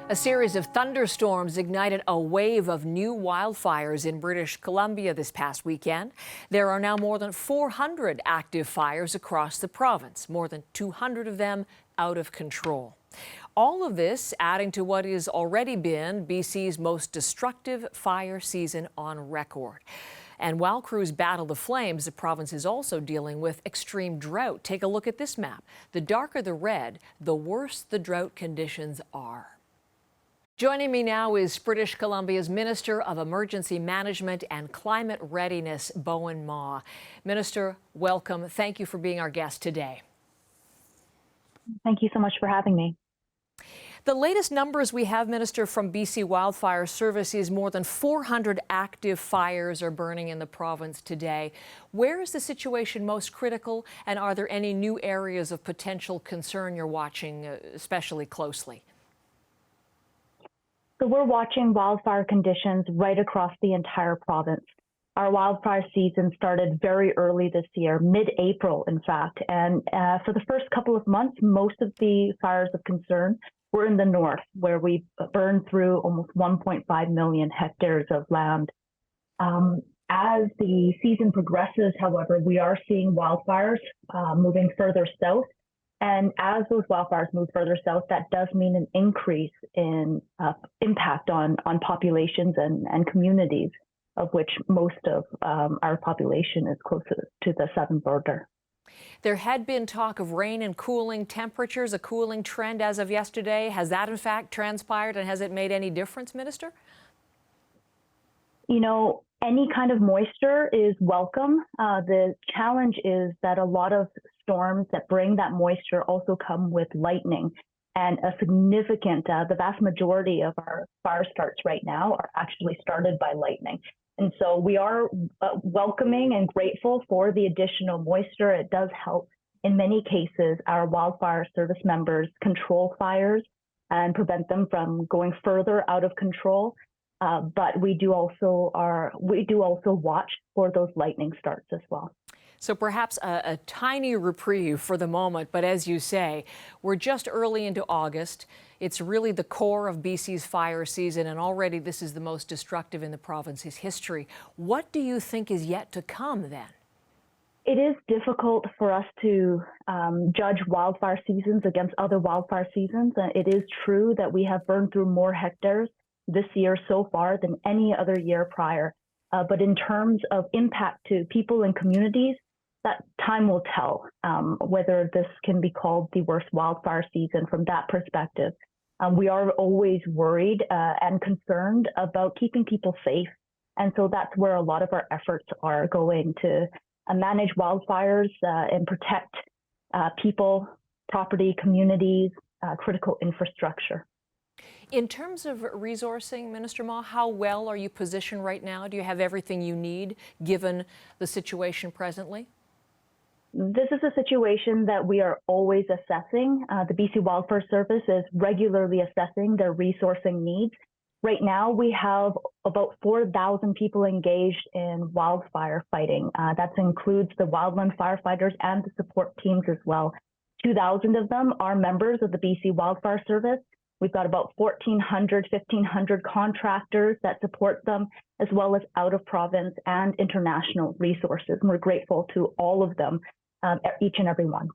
A series of thunderstorms ignited a wave of new wildfires in British Columbia this past weekend. There are now more than 400 active fires across the province, more than 200 of them out of control. All of this adding to what has already been BC's most destructive fire season on record. And while crews battle the flames, the province is also dealing with extreme drought. Take a look at this map. The darker the red, the worse the drought conditions are. Joining me now is British Columbia's Minister of Emergency Management and Climate Readiness, Bowinn. Minister, welcome. Thank you for being our guest today. Thank you so much for having me. The latest numbers we have, Minister, from BC Wildfire Service is more than 400 active fires are burning in the province today. Where is the situation most critical, and are there any new areas of potential concern you're watching especially closely? So we're watching wildfire conditions right across the entire province. Our wildfire season started very early this year, mid-April, in fact. And for the first couple of months, most of the fires of concern were in the north, where we burned through almost 1.5 million hectares of land. As the season progresses, however, we are seeing wildfires moving further south. And as those wildfires move further south, that does mean an increase in impact on populations and communities, of which most of our population is closer to the southern border. There had been talk of rain and cooling temperatures, a cooling trend as of yesterday. Has that in fact transpired, and has it made any difference, Minister? You know, any kind of moisture is welcome. The challenge is that a lot of storms that bring that moisture also come with lightning, and a significant, the vast majority of our fire starts right now are actually started by lightning. And so we are welcoming and grateful for the additional moisture. It does help. In many cases, our wildfire service members control fires and prevent them from going further out of control. But we do also watch for those lightning starts as well. So perhaps a tiny reprieve for the moment, but as you say, we're just early into August. It's really the core of BC's fire season, and already this is the most destructive in the province's history. What do you think is yet to come then? It is difficult for us to judge wildfire seasons against other wildfire seasons. It is true that we have burned through more hectares this year so far than any other year prior. But in terms of impact to people and communities, that time will tell whether this can be called the worst wildfire season from that perspective. We are always worried and concerned about keeping people safe. And so that's where a lot of our efforts are going to manage wildfires and protect people, property, communities, critical infrastructure. In terms of resourcing, Minister Ma, how well are you positioned right now? Do you have everything you need given the situation presently? This is a situation that we are always assessing. The BC Wildfire Service is regularly assessing their resourcing needs. Right now, we have about 4,000 people engaged in wildfire fighting. That includes the wildland firefighters and the support teams as well. 2,000 of them are members of the BC Wildfire Service. We've got about 1,400, 1,500 contractors that support them, as well as out-of-province and international resources. And we're grateful to all of them, each and every one.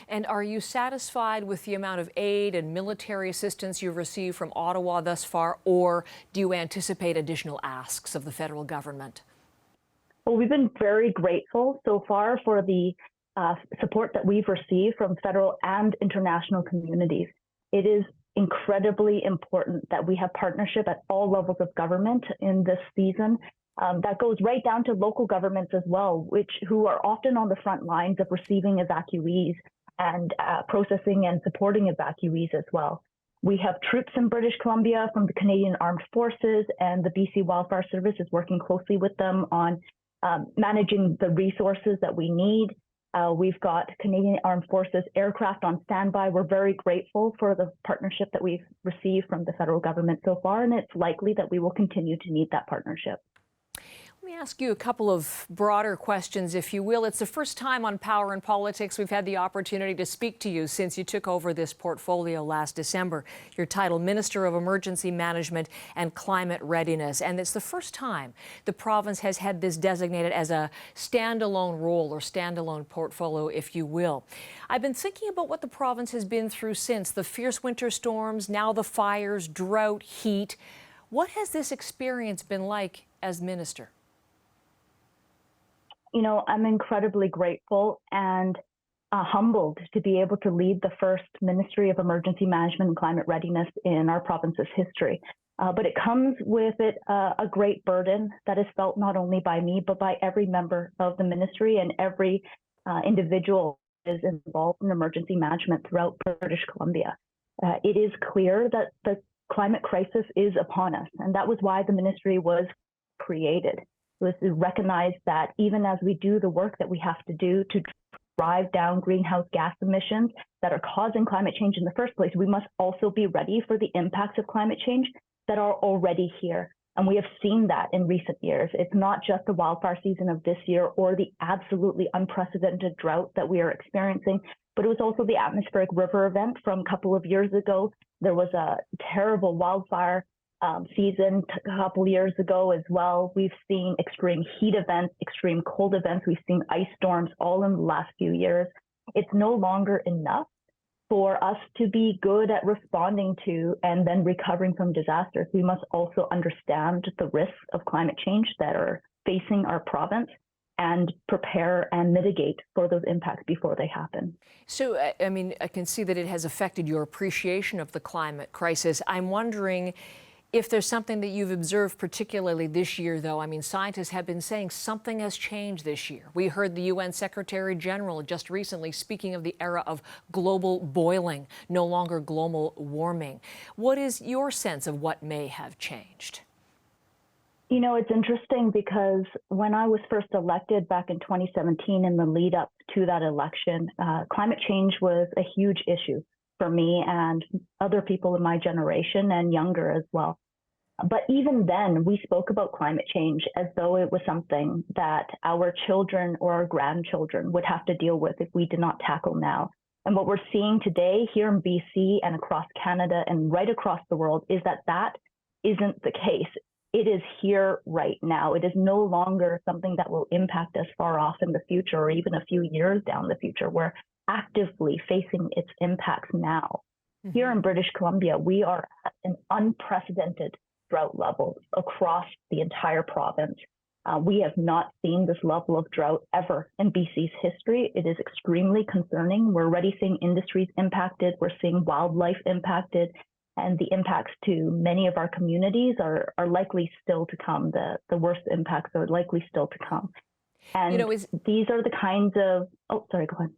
And are you satisfied with the amount of aid and military assistance you've received from Ottawa thus far, or do you anticipate additional asks of the federal government? Well, we've been very grateful so far for the support that we've received from federal and international communities. It is incredibly important that we have partnership at all levels of government in this season. That goes right down to local governments as well, who are often on the front lines of receiving evacuees and processing and supporting evacuees as well. We have troops in British Columbia from the Canadian Armed Forces, and the BC Wildfire Service is working closely with them on managing the resources that we need. We've got Canadian Armed Forces aircraft on standby. We're very grateful for the partnership that we've received from the federal government so far, and it's likely that we will continue to need that partnership. Let me ask you a couple of broader questions, if you will. It's the first time on Power and Politics we've had the opportunity to speak to you since you took over this portfolio last December. Your title, Minister of Emergency Management and Climate Readiness. And it's the first time the province has had this designated as a standalone role or standalone portfolio, if you will. I've been thinking about what the province has been through since the fierce winter storms, now the fires, drought, heat. What has this experience been like as minister? You know, I'm incredibly grateful and humbled to be able to lead the first Ministry of Emergency Management and Climate Readiness in our province's history. But it comes with it a great burden that is felt not only by me, but by every member of the ministry and every individual is involved in emergency management throughout British Columbia. It is clear that the climate crisis is upon us, and that was why the ministry was created. It was to recognize that even as we do the work that we have to do to drive down greenhouse gas emissions that are causing climate change in the first place, we must also be ready for the impacts of climate change that are already here. And we have seen that in recent years. It's not just the wildfire season of this year or the absolutely unprecedented drought that we are experiencing, but it was also the atmospheric river event from a couple of years ago. There was a terrible wildfire season a couple of years ago as well. We've seen extreme heat events, extreme cold events. We've seen ice storms all in the last few years. It's no longer enough for us to be good at responding to and then recovering from disasters. We must also understand the risks of climate change that are facing our province and prepare and mitigate for those impacts before they happen. So, I mean, I can see that it has affected your appreciation of the climate crisis. I'm wondering if there's something that you've observed particularly this year, though. I mean, scientists have been saying something has changed this year. We heard the UN Secretary General just recently speaking of the era of global boiling, no longer global warming. What is your sense of what may have changed? You know, it's interesting because when I was first elected back in 2017, in the lead up to that election, climate change was a huge issue for me and other people in my generation and younger as well. But even then, we spoke about climate change as though it was something that our children or our grandchildren would have to deal with if we did not tackle now. And what we're seeing today here in BC and across Canada and right across the world is that that isn't the case. It is here right now. It is no longer something that will impact us far off in the future or even a few years down the future. We're actively facing its impacts now. Mm-hmm. Here in British Columbia, we are at an unprecedented drought level across the entire province. We have not seen this level of drought ever in BC's history. It is extremely concerning. We're already seeing industries impacted. We're seeing wildlife impacted. And the impacts to many of our communities are likely still to come. The worst impacts are likely still to come. And these are the kinds of, oh, sorry, go ahead.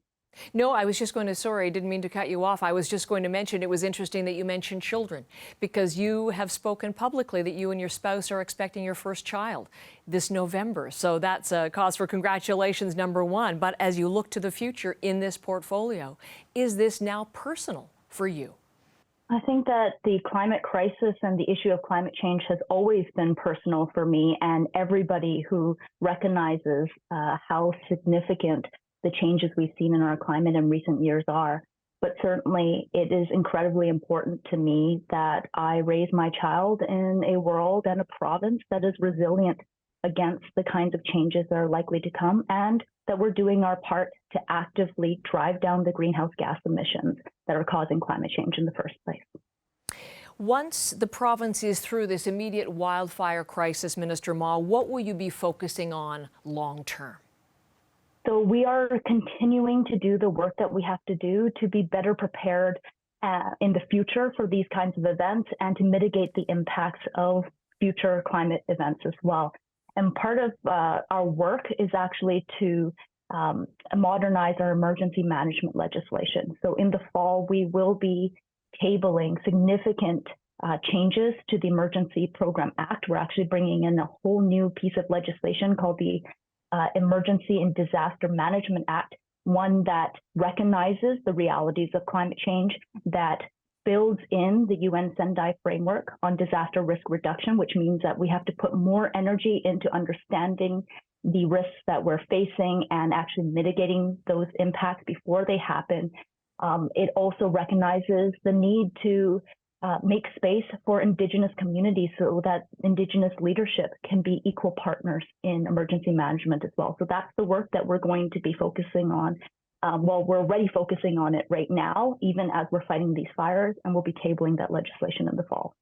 No, I was just going to, sorry, I didn't mean to cut you off. I was just going to mention, it was interesting that you mentioned children, because you have spoken publicly that you and your spouse are expecting your first child this November. So that's a cause for congratulations, number one. But as you look to the future in this portfolio, is this now personal for you? I think that the climate crisis and the issue of climate change has always been personal for me and everybody who recognizes how significant the changes we've seen in our climate in recent years are. But certainly it is incredibly important to me that I raise my child in a world and a province that is resilient against the kinds of changes that are likely to come, and that we're doing our part to actively drive down the greenhouse gas emissions that are causing climate change in the first place. Once the province is through this immediate wildfire crisis, Minister Ma, what will you be focusing on long term? So we are continuing to do the work that we have to do to be better prepared in the future for these kinds of events and to mitigate the impacts of future climate events as well. And part of our work is actually to modernize our emergency management legislation. So in the fall, we will be tabling significant changes to the Emergency Program Act. We're actually bringing in a whole new piece of legislation called the Emergency and Disaster Management Act, one that recognizes the realities of climate change, that builds in the UN Sendai framework on disaster risk reduction, which means that we have to put more energy into understanding the risks that we're facing and actually mitigating those impacts before they happen. It also recognizes the need to make space for Indigenous communities so that Indigenous leadership can be equal partners in emergency management as well. So that's the work that we're going to be focusing on. Well, we're already focusing on it right now, even as we're fighting these fires, and we'll be tabling that legislation in the fall.